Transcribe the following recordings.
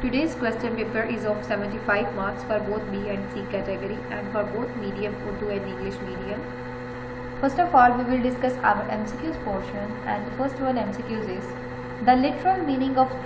Today's question paper is of 75 marks for both B and C category and for both medium Urdu and English medium. First of all, we will discuss our MCQs portion and the first one MCQs is The literal meaning of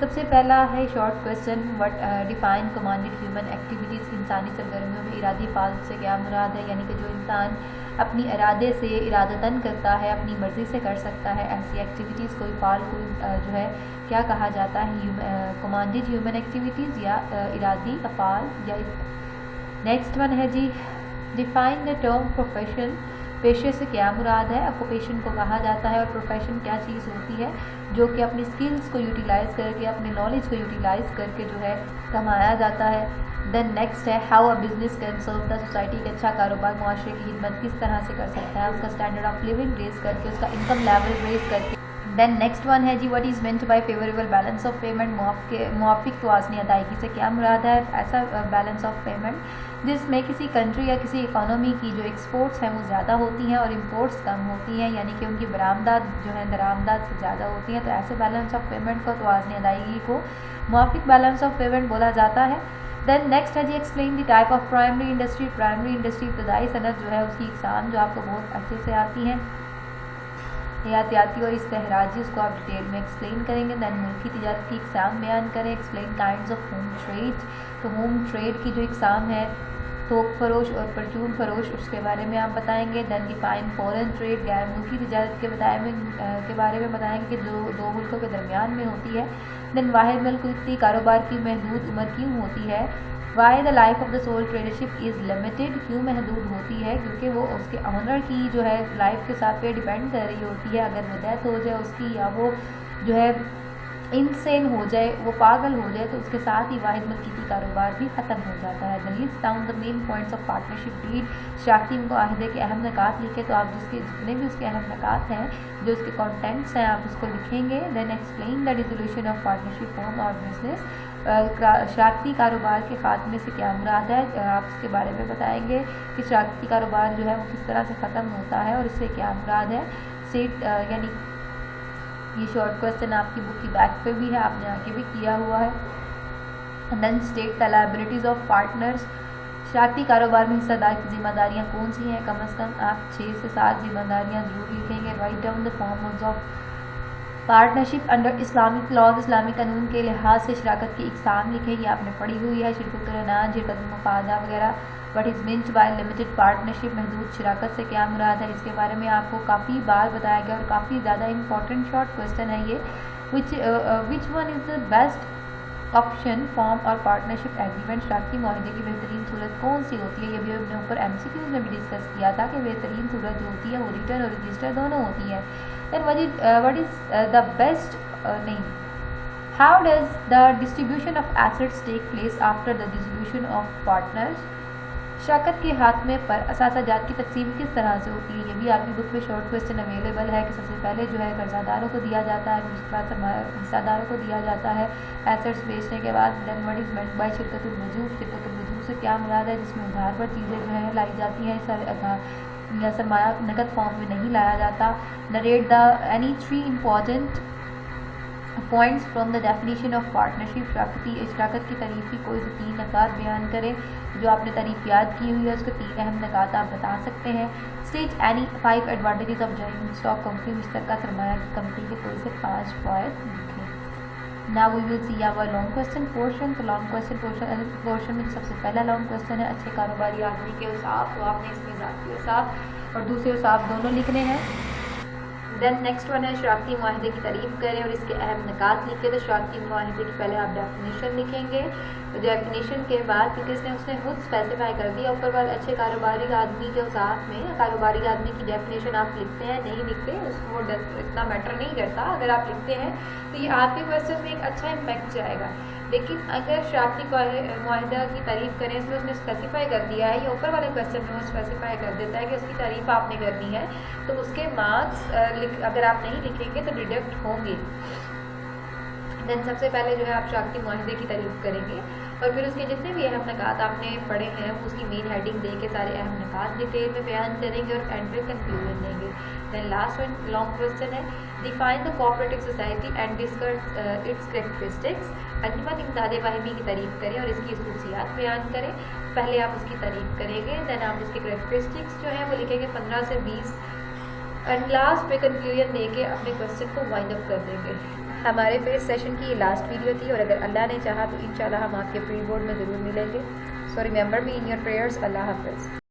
سب سے پہلا ہے short question, what define commanded human activities, انسانی سرگرمیوں میں ارادی فعال سے کیا مراد ہے، یعنی کہ جو انسان اپنی ارادے سے ارادتاً کرتا ہے، اپنی مرضی سے کر سکتا ہے، ایسی ایکٹیویٹیز کوئی فعال کو جو ہے کیا کہا جاتا ہے، کمانڈیڈ ہیومن ایکٹیویٹیز یا ارادی افعال۔ یا نیکسٹ ون ہے جی ڈیفائن دا ٹرم پروفیشن، پیشے سے کیا مراد ہے، آکوپیشن کو کہا جاتا ہے، اور پروفیشن کیا چیز ہوتی ہے جو کہ اپنی سکلز کو یوٹیلائز کر کے، اپنے نالج کو یوٹیلائز کر کے جو ہے کمایا جاتا ہے۔ دین نیکسٹ ہے how a business can serve the society, کہ اچھا کاروبار معاشرے کی خدمت کس طرح سے کر سکتا ہے، اس کا اسٹینڈرڈ آف لیونگ ریز کر کے، اس کا انکم لیول ریز کر کے۔ دین نیکسٹ ون ہے جی what is meant by favourable balance of payment, موافق توازنی ادائیگی سے کیا مراد ہے، ایسا بیلنس آف پیمنٹ جس میں کسی کنٹری یا کسی اکانومی کی جو ایکسپورٹس ہیں وہ زیادہ ہوتی ہیں اور امپورٹس کم ہوتی ہیں، یعنی کہ ان کی برآمدات جو ہے درآمدات سے زیادہ ہوتی ہیں، تو ایسے بیلنس آف پیمنٹ کو، توازنی ادائیگی کو موافق بیلنس آف پیمنٹ بولا جاتا ہے۔ دین نیکسٹ ہے جی explain the type of primary industry, primary industry ابتدائی صنعت جو ہے اس کی اقسام جو آپ کو بہت اچھے سے آتی ہیں، حیاتیاتی اور استخراجی، اس کو آپ ڈیٹیل میں ایکسپلین کریں گے۔ دین ملکی تجارت کی اقسام بیان کریں، explain kinds of home trade, تو ہوم ٹریڈ کی جو اقسام ہے تھوک فروش اور پرچون فروش، اس کے بارے میں آپ بتائیں گے۔ دین ڈیفائن فورن ٹریڈ، غیر ملکی تجارت کے بارے میں بتائیں گے کہ جو دو ملکوں کے درمیان میں ہوتی ہے۔ دین واحد ملکیتی کاروبار کی محدود عمر کیوں ہوتی ہے، why the life of the sole tradership is limited, کیوں محدود ہوتی ہے، کیونکہ وہ اس کے آنر کی جو ہے لائف کے ساتھ پہ ڈیپینڈ کر رہی ہوتی ہے، اگر وہ ڈیتھ ہو جائے اس کی، یا وہ جو ہے انسین ہو جائے، وہ پاگل ہو جائے، تو اس کے ساتھ ہی واحد ملکیتی کاروبار بھی ختم ہو جاتا ہے۔ Then list down the main points of partnership deed, شراکتی معاہدے کے اہم نکات لکھے، تو آپ جتنے بھی اس کے اہم نکات ہیں، جو اس کے کانٹینٹس ہیں، آپ اس کو لکھیں گے۔ Then explain the resolution of partnership firm اور بزنس، شراکتی کاروبار کے خاتمے سے کیا مراد ہے، آپ اس کے بارے میں بتائیں گے کہ شراکتی کاروبار جو ہے وہ کس طرح سے ختم ہوتا ہے اور اس سے کیا مراد ہے۔ سیٹ یعنی یہ شارٹ کویشچن آپ کی بک کی بیک پہ بھی ہے، آپ نے آگے بھی کیا ہوا ہے۔ Then state the liabilities of partners, شراکتی کاروبار میں حصہ دار کی ذمہ داریاں کون سی ہیں، کم از کم آپ 6 سے 7 ذمہ داریاں ضرور لکھیں گے۔ Write down the forms of partnership under Islamic laws, اسلامی قانون کے لحاظ سے شراکت کی اقسام لکھیں، یہ آپ نے پڑھی ہوئی ہے، شرکت العنان، شرکت المفادہ وغیرہ۔ What is meant by limited partnership, محدود شراکت سے کیا مراد ہے، اس کے بارے میں آپ کو کافی بار بتایا گیا اور کافی زیادہ امپورٹنٹ شارٹ کویشچن ہے یہ۔ Which one is the best option form اور پارٹنرشپ ایگریمنٹ، شراکتی معاہدے کی بہترین صورت کون سی ہوتی ہے، یہ بھی ہم نے اوپر MCQ میں بھی ڈسکس کیا تھا کہ بہترین صورت جو ہوتی ہے وہ ریٹن اور رجسٹر دونوں ہوتی ہے۔ Then what is the best how does the distribution of assets take place after the dissolution of partners، شراکت کے خاتمے پر اثاثہ جات کی تقسیم کس طرح سے ہوتی ہے، یہ بھی آپ کی بک میں شارٹ کویشچن اویلیبل ہے کہ سب سے پہلے جو ہے قرضہ داروں کو دیا جاتا ہے، پھر اس کے بعد سرمایہ حصہ داروں کو دیا جاتا ہے ایسٹس بیچنے کے بعد۔ Then what is meant by شرکت الوجوہ، شرکت الوجوہ سے کیا مراد ہے، جس میں ادھار پر چیزیں جو ہیں لائی جاتی ہیں، یا سرمایہ نقد فارم میں نہیں لایا جاتا۔ Narrate the any 3 important points from the definition of partnership, شراکت کی تعریف کی کوئی سے 3 نکات بیان کریں، جو آپ نے تعریف یاد کی ہوئی ہے اس کے 3 اہم نکات آپ بتا سکتے ہیں۔ State any 5 advantages of joint stock company, مشترکہ سرمایہ کی کمپنی کے کوئی سے 5 فوائد لکھیں۔ Now we will see our long question portion، تو long question portion میں سب سے پہلا long question ہے اچھے کاروباری آدمی کے اوصاف، تو آپ نے اس میں ذاتی اوصاف اور دوسرے اوصاف دونوں لکھنے ہیں۔ دین نیکسٹ ون ہے شراکتی معاہدے کی تعریف کریں اور اس کے اہم نکات لکھیں، تو شراکتی معاہدے کی پہلے آپ ڈیفینیشن لکھیں گے، ڈیفینیشن کے بعد کیونکہ اس نے خود اسپیسیفائی کر دیا اوپر بعد اچھے کاروباری آدمی کے اوصاف میں، کاروباری آدمی کی ڈیفینیشن آپ لکھتے ہیں نہیں لکھتے اس کو اتنا میٹر نہیں کرتا، اگر آپ لکھتے ہیں تو یہ آپ کے کویشچن میں ایک اچھا امپیکٹ جائے گا۔ لیکن اگر شراکتی معاہدہ کی تعریف کریں، اس میں اس نے اسپیسیفائی کر دیا ہے، یا اوپر والے کویشچن میں وہ اسپیسیفائی کر دیتا ہے کہ اس کی تعریف آپ نے کرنی ہے، تو اس کے مارکس اگر آپ نہیں لکھیں گے تو ڈیڈکٹ ہوں گے۔ دین سب سے پہلے جو ہے آپ شراکتی معاہدے کی تعریف کریں گے اور پھر اس کے جتنے بھی اہم نکات آپ نے پڑھے ہیں اس کی مین ہیڈنگ دے کے سارے اہم نکات ڈیٹیل میں بیان کریں گے اور اینڈ میں کنکلوژن دیں گے۔ Then last one long question ہے define the cooperative society and discuss its characteristics, انجمن امداد باہمی کی تعریف کریں اور اس کی خصوصیات بیان کریں۔ پہلے آپ اس کی تعریف کریں گے، دین آپ اس کے کریکٹرسٹکس جو ہیں وہ لکھیں گے 15 سے 20، اینڈ لاسٹ پہ کنکلوژن دے کے اپنے کویشچن کو وائنڈ اپ کر دیں گے۔ ہمارے فرسٹ سیشن کی یہ لاسٹ ویڈیو تھی، اور اگر اللہ نے چاہا تو انشاءاللہ ہم آپ کے پری بورڈ میں ضرور ملیں گے. So remember me in your prayers. اللہ حافظ.